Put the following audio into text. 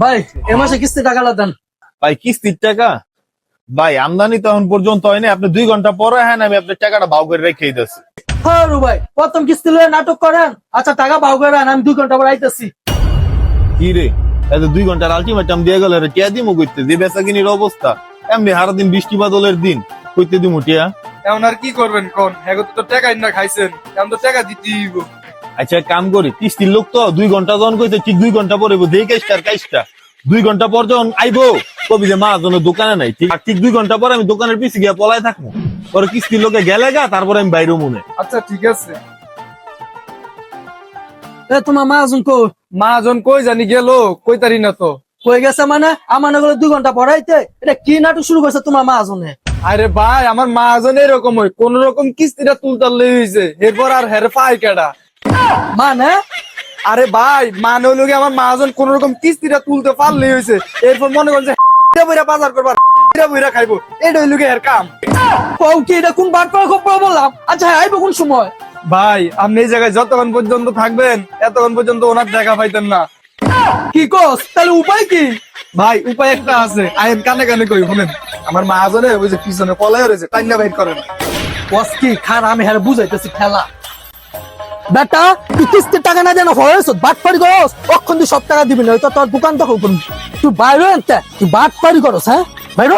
ভাই এ মাসে কিস্তি টাকা দেন। ভাই কিস্তির টাকা? ভাই আমদানি তো এখন পর্যন্ত হয়নি, আপনি 2 ঘন্টা পরে হ্যাঁ আমি আপনার টাকাটা ভাও করে রেখে দিতেছি। হ্যাঁ ভাই প্রথম কিস্তি লয়ে নাটক করেন। আচ্ছা টাকা ভাও করেন, আমি 2 ঘন্টা পর আইতেছি। কি রে, এত 2 ঘন্টার আলটিমেটাম দিয়ে গেল রে, টিয়া দিমু কইতে? যে বেচাকিনির অবস্থা এমনি সারা দিন বৃষ্টি বাদলের দিন, কইতে দিমু টিয়া? এখন আর কি করবেন কোন? এখন তো টাকা না খাইছেন, এখন তো টাকা দিতেই হইব। আচ্ছা এক কাম করি, কিস্তির লোক তো 2 ঘন্টা যখন কইতে ঠিক 2 ঘন্টা পরে দেই কাইস্টার 2 ঘন্টা পর যখন আইবো কবি যে মা জন্য দোকানে নাই, ঠিক আর ঠিক 2 ঘন্টা পরে আমি দোকানের পিছে গিয়া পলাই থাকবো। পরে কিস্তির লোকে গেলে গা তারপরে আমি বাইরে মনে। আচ্ছা ঠিক আছে। এ তোমার মাহাজন কো? মাজন কই জানি গেল, কই তারি না তো। কই গেছে মানে? আমার না 2 ঘন্টা পড়াইতে এটা কি নাটক শুরু করছে তোমার মাহাজনে? আরে ভাই আমার মাজন এরকম হয়, কোন রকম কিস্তিটা তুলতার লই হইছে, এরপর আর হের পাই কেডা। মানে আরে ভাই মানে হইলো কি, আমার মাজন কোন রকম কিস্তিটা তুলতে পারলেই হইছে, এরপর মনে করছে বইরা বাজার করবার বইরা খাইবো, এটা হইলো কি এর কাম। কও কি এটা কোন বাট করে খবর বললাম? আচ্ছা আইবো কোন সময়? ভাই আপনি এই জায়গায় যতক্ষণ পর্যন্ত থাকবেন এতক্ষণ পর্যন্ত ওনার দেখা পাইতেন না। কি কস? তাহলে উপায় কি? ভাই উপায় একটা আছে, আইন কানে কানে কই শুনেন। আমার মাহাজনে ওই যে পিছনে কলাই রয়েছে, টাইনা বাইর করেন। কস কি খান, আমি হ্যাঁ বুঝাইতেছি খেলা। বেটা তুই কিস্তির টাকা না দেন হয়েছ বাট পারি করস, অক্ষণ তুই সব টাকা দিবি না, তো তোর দোকান দখল করবি। তুই বাইরে আনতে তুই বাট পারি করস, হ্যাঁ বাইরে।